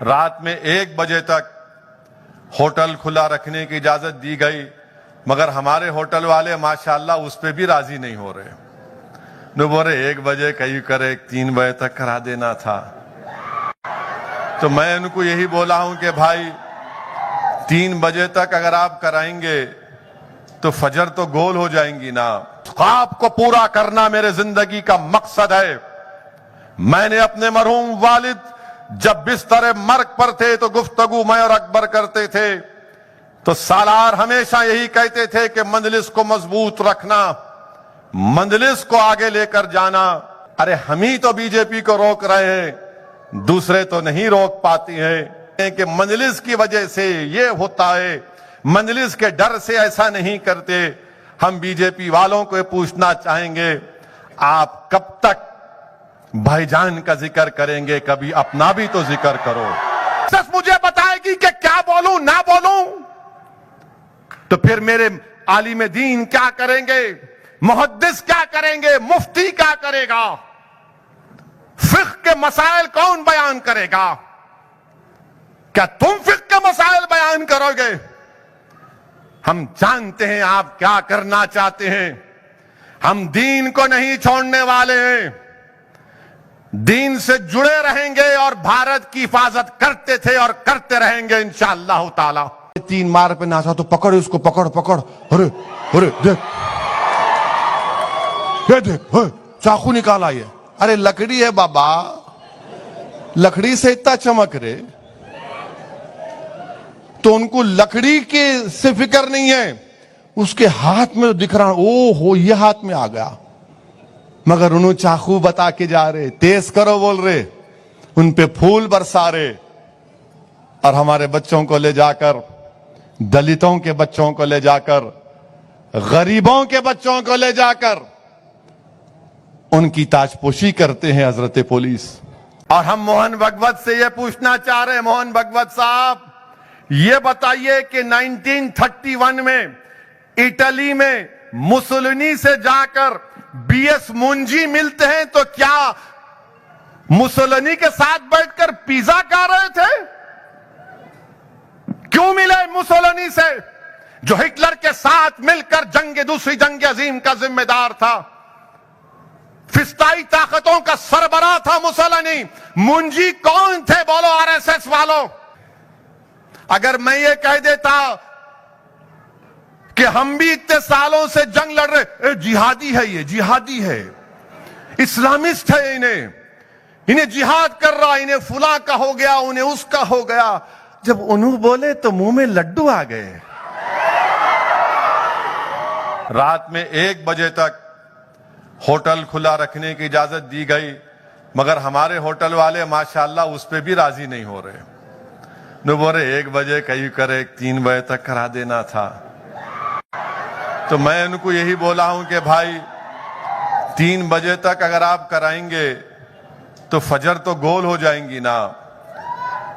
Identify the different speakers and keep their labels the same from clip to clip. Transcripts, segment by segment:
Speaker 1: रात में 1 बजे तक होटल खुला रखने की इजाजत दी गई, मगर हमारे होटल वाले माशाअल्लाह उस पे भी राजी नहीं हो रहे। न बोले 1 बजे कहीं करे 3 बजे तक करा देना था। तो मैं उनको यही बोला हूं कि भाई 3 बजे तक अगर आप कराएंगे तो फजर तो गोल हो जाएंगी ना। ख्वाब को पूरा करना मेरे जिंदगी का मकसद है। मैंने अपने मरहूम वालिद जब बिस्तर मर्ग पर थे तो गुफ्तगू मैं और अकबर करते थे, तो सालार हमेशा यही कहते थे कि मंजलिस को मजबूत रखना, मंजलिस को आगे लेकर जाना। अरे हम ही तो बीजेपी को रोक रहे हैं, दूसरे तो नहीं रोक पाती हैं कि मंजलिस की वजह से ये होता है, मंजलिस के डर से ऐसा नहीं करते। हम बीजेपी वालों को पूछना चाहेंगे, आप कब तक भाईजान का जिक्र करेंगे? कभी अपना भी तो जिक्र करो। सच मुझे बताएगी कि क्या बोलूं ना बोलूं, तो फिर मेरे आलिम दीन क्या करेंगे, मुहद्दिस क्या करेंगे, मुफ्ती क्या करेगा, फिक्र के मसाइल कौन बयान करेगा? क्या तुम फिक्र के मसाइल बयान करोगे? हम जानते हैं आप क्या करना चाहते हैं। हम दीन को नहीं छोड़ने वाले हैं, दीन से जुड़े रहेंगे और भारत की हिफाजत करते थे और करते रहेंगे इंशाअल्लाह ताला।
Speaker 2: 3 मार पे नाचा तो पकड़ इसको, पकड़ पकड़। अरे अरे देख, ये देख चाकू निकाला ये। अरे लकड़ी है बाबा, लकड़ी से इतना चमक रहे, तो उनको लकड़ी के से फिक्र नहीं है, उसके हाथ में दिख रहा, ओ हो ये हाथ में आ गया, मगर उन्होंने चाकू बता के जा रहे, तेज करो बोल रहे, उन पे फूल बरसा रहे। और हमारे बच्चों को ले जाकर, दलितों के बच्चों को ले जाकर, गरीबों के बच्चों को ले जाकर उनकी ताजपोशी करते हैं हजरत पुलिस। और हम मोहन भगवत से ये पूछना चाह रहे हैं, मोहन भगवत साहब ये बताइए कि 1931 में इटली में मुसोलिनी से जाकर बीएस मुंजी मिलते हैं, तो क्या मुसोलिनी के साथ बैठकर पिज्जा खा रहे थे? क्यों मिले मुसोलिनी से, जो हिटलर के साथ मिलकर दूसरी जंग अजीम का जिम्मेदार था, फिस्ताई ताकतों का सरबराह था मुसोलिनी। मुंजी कौन थे बोलो आरएसएस वालों? अगर मैं ये कह देता कि हम भी इतने सालों से जंग लड़ रहे, जिहादी है, ये जिहादी है, इस्लामिस्ट है, इन्हें जिहाद कर रहा, इन्हें फुला का हो गया, उन्हें उसका हो गया, जब उन्होंने बोले तो मुंह में लड्डू आ गए।
Speaker 1: रात में 1 बजे तक होटल खुला रखने की इजाजत दी गई, मगर हमारे होटल वाले माशाअल्लाह उस पे भी राजी नहीं हो रहे। न बोले 1 बजे कहीं करे 3 बजे तक करा देना था। तो मैं उनको यही बोला हूं कि भाई 3 बजे तक अगर आप कराएंगे तो फजर तो गोल हो जाएंगी ना।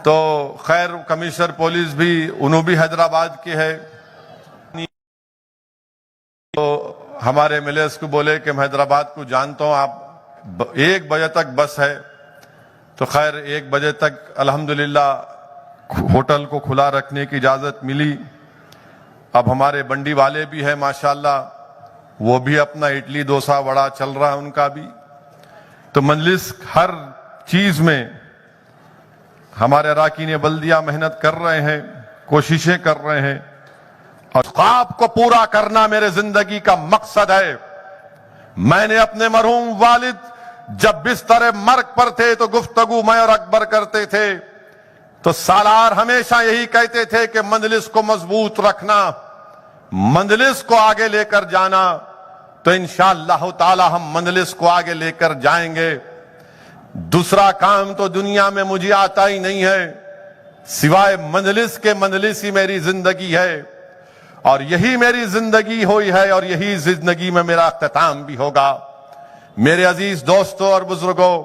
Speaker 1: तो खैर कमिश्नर पुलिस भी, उन्होंने भी हैदराबाद के है, तो हमारे एमएलएस को बोले कि मैं हैदराबाद को जानता हूं, आप 1 बजे तक बस है। तो खैर 1 बजे तक अल्हम्दुलिल्लाह होटल को खुला रखने की इजाजत मिली। अब हमारे बंडी वाले भी हैं माशाअल्लाह, वो भी अपना इडली डोसा वड़ा चल रहा है उनका भी। तो मजलिस हर चीज में हमारे अराकीन बल्दिया मेहनत कर रहे हैं, कोशिशें कर रहे हैं, और ख्वाब को पूरा करना मेरे जिंदगी का मकसद है। मैंने अपने मरहूम वालिद जब बिस्तर मर्ग पर थे तो गुफ्तगू मैं और अकबर करते थे, तो सालार हमेशा यही कहते थे कि मंजलिस को मजबूत रखना, मंजलिस को आगे लेकर जाना। तो इंशाअल्लाह ताला हम मंजलिस को आगे लेकर जाएंगे। दूसरा काम तो दुनिया में मुझे आता ही नहीं है सिवाय मंजलिस के। मंजलिस ही मेरी जिंदगी है, और यही मेरी जिंदगी हुई है, और यही जिंदगी में मेरा अख्ताम भी होगा। मेरे अजीज दोस्तों और बुजुर्गों,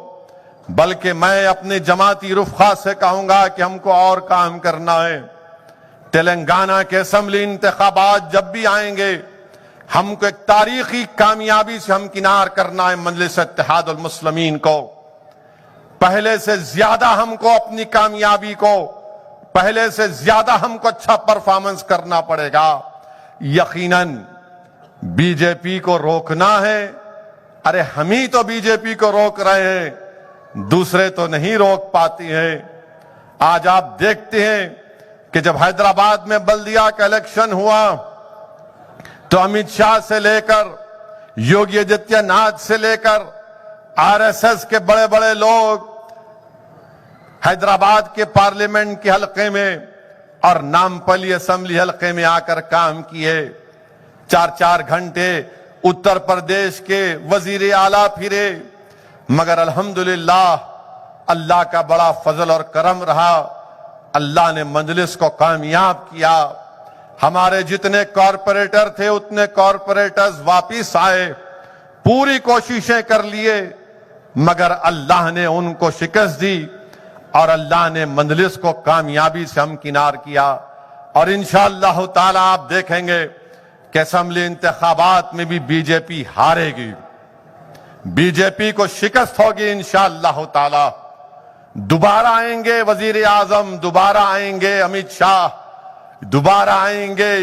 Speaker 1: बल्कि मैं अपने जमाती रुफ़ा से कहूंगा कि हमको और काम करना है। तेलंगाना के असेंबली इंतखाबात जब भी आएंगे, हमको एक तारीखी कामयाबी से हमकिनार करना है मजलिस इत्तेहादुल मुस्लिमीन को। पहले से ज्यादा हमको अपनी कामयाबी को, पहले से ज्यादा हमको अच्छा परफॉर्मेंस करना पड़ेगा। यकीनन बीजेपी को रोकना है। अरे हम ही तो बीजेपी को रोक रहे हैं, दूसरे तो नहीं रोक पाती हैं। आज आप देखते हैं कि जब हैदराबाद में बल्दिया का इलेक्शन हुआ तो अमित शाह से लेकर योगी आदित्यनाथ से लेकर आरएसएस के बड़े बड़े लोग हैदराबाद के पार्लियामेंट के हलके में और नामपल्ली असेंबली हलके में आकर काम किए। 4-4 घंटे उत्तर प्रदेश के वजीर आला फिरे, मगर अल्हम्दुलिल्लाह अल्लाह का बड़ा फजल और करम रहा। अल्लाह ने मजलिस को कामयाब किया। हमारे जितने कॉरपोरेटर थे उतने कॉरपोरेटर्स वापिस आए, पूरी कोशिशें कर लिए, मगर अल्लाह ने उनको शिकस्त दी और अल्लाह ने मजलिस को कामयाबी से हमकिनार किया। और इंशाअल्लाह ताला आप देखेंगे कि असेंबली इंतखाबात में भी बीजेपी हारेगी, बीजेपी को शिकस्त होगी इंशाअल्लाह ताला। दोबारा आएंगे वजीर आजम, दोबारा आएंगे अमित शाह, दोबारा आएंगे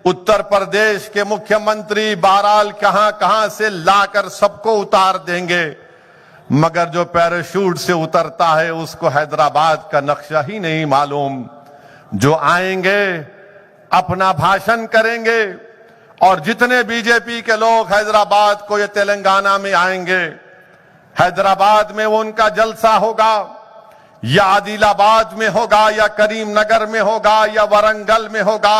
Speaker 1: उत्तर प्रदेश के मुख्यमंत्री, बहरहाल कहां कहां से लाकर सबको उतार देंगे, मगर जो पैराशूट से उतरता है उसको हैदराबाद का नक्शा ही नहीं मालूम। जो आएंगे अपना भाषण करेंगे और जितने बीजेपी के लोग हैदराबाद को या तेलंगाना में आएंगे, हैदराबाद में वो उनका जलसा होगा, या आदिलाबाद में होगा, या करीमनगर में होगा, या वरंगल में होगा,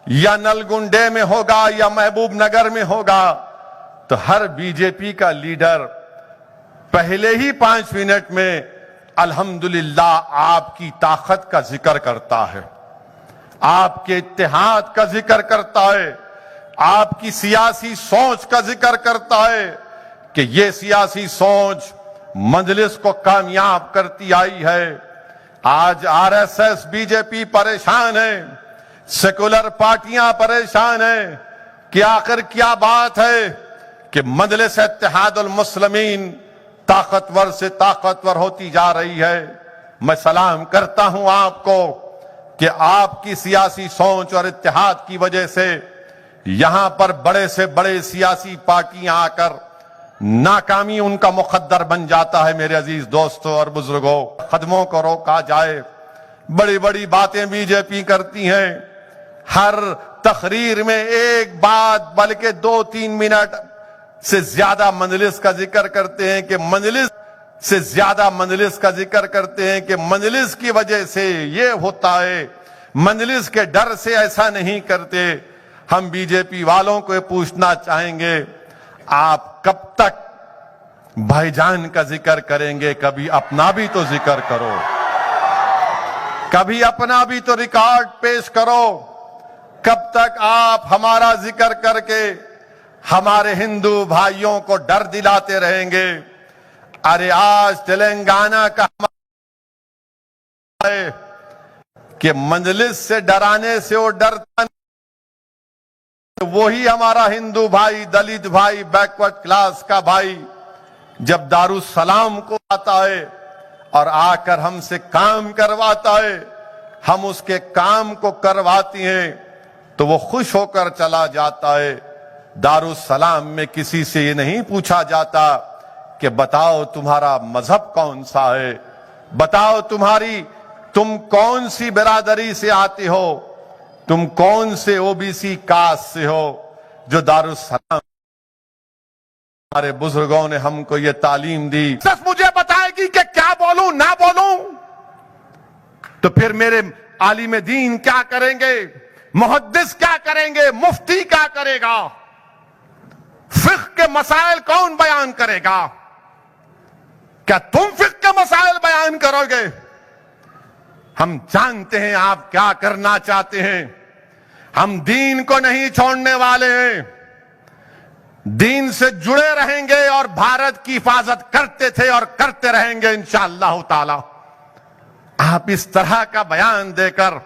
Speaker 1: या नलगुंडे में होगा, या महबूब नगर में होगा, तो हर बीजेपी का लीडर पहले ही 5 मिनट में अल्हम्दुलिल्लाह आपकी ताकत का जिक्र करता है, आपके इत्तेहाद का जिक्र करता है, आपकी सियासी सोच का जिक्र करता है कि ये सियासी सोच मजलिस को कामयाब करती आई है। आज आरएसएस बीजेपी परेशान है, सेकुलर पार्टियां परेशान हैं कि आखिर क्या बात है कि मजलिस इत्तेहादुल मुस्लिमीन ताकतवर से ताकतवर होती जा रही है। मैं सलाम करता हूं आपको कि आपकी सियासी सोच और इत्तेहाद की वजह से यहां पर बड़े से बड़े सियासी पार्टियां आकर नाकामी उनका मुकद्दर बन जाता है। मेरे अजीज दोस्तों और बुजुर्गों, कदमों को रोका जाए। बड़ी बड़ी बातें बीजेपी करती हैं, हर तकरीर में एक बात बल्कि 2-3 मिनट से ज्यादा मजलिस का जिक्र करते हैं कि मजलिस से ज्यादा मजलिस का जिक्र करते हैं कि मजलिस की वजह से ये होता है, मजलिस के डर से ऐसा नहीं करते। हम बीजेपी वालों को पूछना चाहेंगे, आप कब तक भाईजान का जिक्र करेंगे? कभी अपना भी तो जिक्र करो, कभी अपना भी तो रिकॉर्ड पेश करो। कब तक आप हमारा जिक्र करके हमारे हिंदू भाइयों को डर दिलाते रहेंगे? अरे आज तेलंगाना का है कि मजलिस से डराने से वो डरता नहीं। वही हमारा हिंदू भाई, दलित भाई, बैकवर्ड क्लास का भाई जब दारुसलाम को आता है और आकर हमसे काम करवाता है, हम उसके काम को करवाती हैं तो वो खुश होकर चला जाता है। दारुसलाम में किसी से ये नहीं पूछा जाता कि बताओ तुम्हारा मजहब कौन सा है, बताओ तुम कौन सी बिरादरी से आते हो, तुम कौन से ओबीसी कास्ट से हो। जो दारुसलाम हमारे बुजुर्गों ने हमको ये तालीम दी, सिर्फ मुझे बताएगी कि क्या बोलूं ना बोलूं, तो फिर मेरे आलिम दीन क्या करेंगे, मुहद्दिस क्या करेंगे, मुफ्ती क्या करेगा, फिक्र के मसाइल कौन बयान करेगा? क्या तुम फिक्र के मसाइल बयान करोगे? हम जानते हैं आप क्या करना चाहते हैं। हम दीन को नहीं छोड़ने वाले हैं, दीन से जुड़े रहेंगे और भारत की हिफाजत करते थे और करते रहेंगे इंशाअल्लाह ताला। आप इस तरह का बयान देकर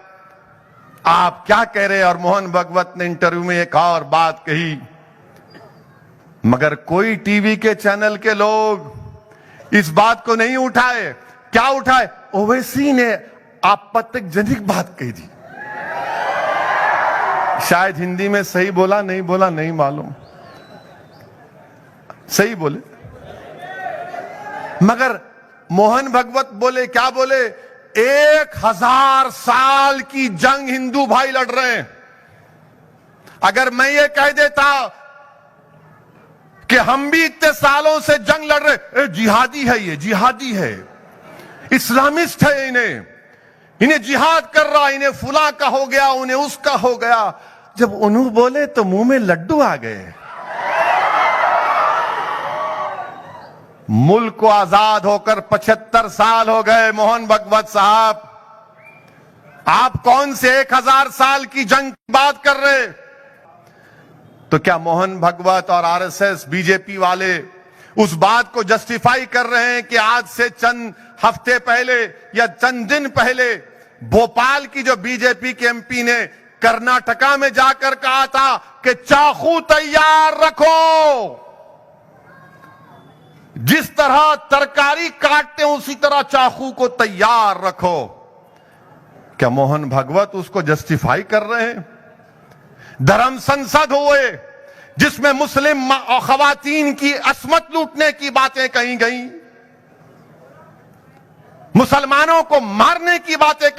Speaker 1: आप क्या कह रहे हैं? और मोहन भागवत ने इंटरव्यू में एक और बात कही, मगर कोई टीवी के चैनल के लोग इस बात को नहीं उठाए। क्या उठाए? ओवैसी ने आपत्तिजनक बात कही थी। शायद हिंदी में सही बोला नहीं मालूम, सही बोले, मगर मोहन भगवत बोले, क्या बोले? 1000 साल की जंग हिंदू भाई लड़ रहे हैं। अगर मैं ये कह देता कि हम भी इतने सालों से जंग लड़ रहे, जिहादी है, ये जिहादी है, इस्लामिस्ट है, इन्हें जिहाद कर रहा, इन्हें फुला का हो गया, उन्हें उसका हो गया। जब उन्होंने बोले तो मुंह में लड्डू आ गए। मुल्क को आजाद होकर 75 साल हो गए। मोहन भगवत साहब, आप कौन से 1000 साल की जंग की बात कर रहे? तो क्या मोहन भगवत और आरएसएस बीजेपी वाले उस बात को जस्टिफाई कर रहे हैं कि आज से चंद हफ्ते पहले या चंद दिन पहले भोपाल की जो बीजेपी के एमपी ने कर्नाटका में जाकर कहा था कि चाकू तैयार रखो, जिस तरह तरकारी काटते हैं उसी तरह चाकू को तैयार रखो? क्या मोहन भगवत उसको जस्टिफाई कर रहे हैं? धर्म संसद हुए जिसमें मुस्लिम और खवातीन की असमत लूटने की बातें कही गई, मुसलमानों को मारने की बातें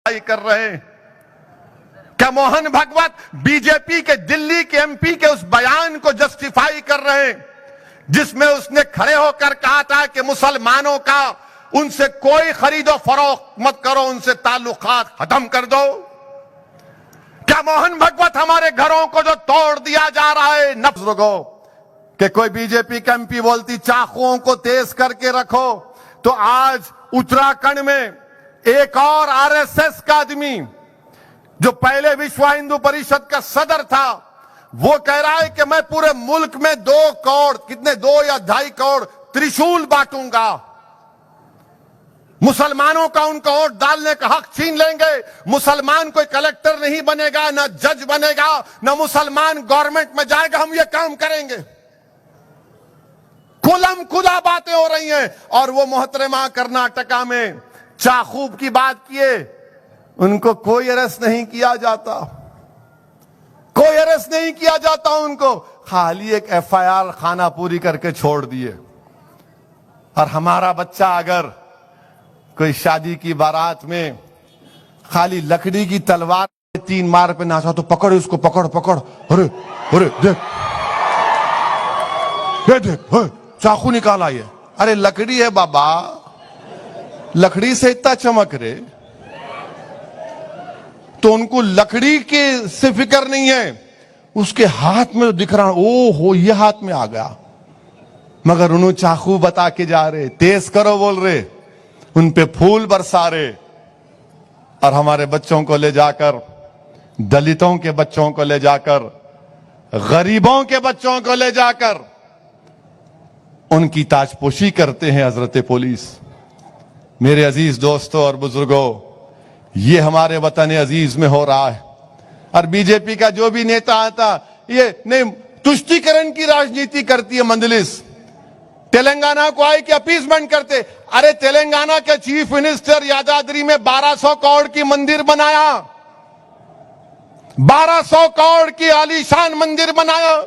Speaker 1: कर रहे हैं। क्या मोहन भगवत बीजेपी के दिल्ली के एमपी के उस बयान को जस्टिफाई कर रहे हैं जिसमें उसने खड़े होकर कहा था कि मुसलमानों का उनसे कोई खरीदो फरोख्त मत करो, उनसे ताल्लुकात खत्म कर दो? क्या मोहन भगवत हमारे घरों को जो तोड़ दिया जा रहा है नफ्स को, कि कोई बीजेपी का एमपी बोलती चाकुओं को तेज करके रखो, तो आज उत्तराखंड में एक और आरएसएस का आदमी जो पहले विश्व हिंदू परिषद का सदर था, वो कह रहा है कि मैं पूरे मुल्क में 2 करोड़, कितने 2 या 2.5 करोड़ त्रिशूल बांटूंगा, मुसलमानों का उनका वोट डालने का हक छीन लेंगे, मुसलमान कोई कलेक्टर नहीं बनेगा, ना जज बनेगा, ना मुसलमान गवर्नमेंट में जाएगा, हम ये काम करेंगे। खुलम खुदा बातें हो रही हैं। और वो मोहतरमा कर्नाटका में चाकू की बात किए, उनको कोई अरेस्ट नहीं किया जाता, कोई अरेस्ट नहीं किया जाता उनको, खाली एक एफआईआर खाना पूरी करके छोड़ दिए। और हमारा बच्चा अगर कोई शादी की बारात में खाली लकड़ी की तलवार 3 मार पे नाचा तो पकड़ उसको, पकड़ पकड़, अरे अरे देख देख चाकू निकाला ये, अरे लकड़ी है बाबा, लकड़ी से इतना चमक रहे, तो उनको लकड़ी के से फिक्र नहीं है, उसके हाथ में दिख रहा, ओ हो ये हाथ में आ गया, मगर उन्होंने चाकू बता के जा रहे, तेज करो बोल रहे, उन पे फूल बरसा रहे। और हमारे बच्चों को ले जाकर, दलितों के बच्चों को ले जाकर, गरीबों के बच्चों को ले जाकर उनकी ताजपोशी करते हैं हजरत पुलिस। मेरे अजीज दोस्तों और बुजुर्गों, ये हमारे वतन अजीज में हो रहा है। और बीजेपी का जो भी नेता आता, ये नहीं तुष्टीकरण की राजनीति करती है मंदलिस। तेलंगाना को आए कि अपीसमेंट करते, अरे तेलंगाना के चीफ मिनिस्टर यादाद्री में 1200 करोड़ की मंदिर बनाया, 1200 करोड़ की आलीशान मंदिर बनाया,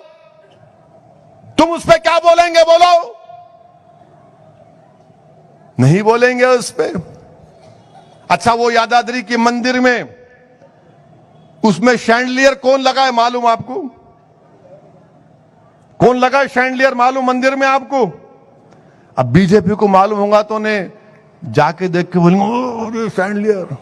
Speaker 1: तुम उस पर क्या बोलेंगे? बोलो, नहीं बोलेंगे उस पे। अच्छा, वो यादाद्री की मंदिर में उसमें शैंडलियर कौन लगाए मालूम आपको? कौन लगाए शैंडलियर मालूम मंदिर में आपको? अब बीजेपी को मालूम होगा तो ने जाके देख के बोलेंगे शैंडलियर,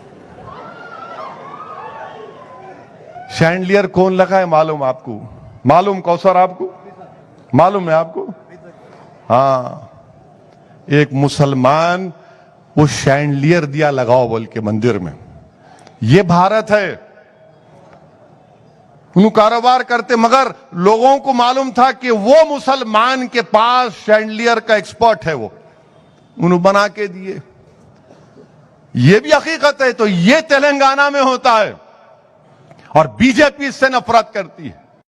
Speaker 1: शैंडलियर कौन लगाए मालूम आपको? मालूम कौसर आपको मालूम है आपको? हाँ, एक मुसलमान वो शैंडलियर दिया लगाओ बोल के मंदिर में। ये भारत है। उन कारोबार करते, मगर लोगों को मालूम था कि वो मुसलमान के पास शैंडलियर का एक्सपर्ट है, वो उन्होंने बना के दिए। ये भी हकीकत है। तो ये तेलंगाना में होता है और बीजेपी इससे नफरत करती है।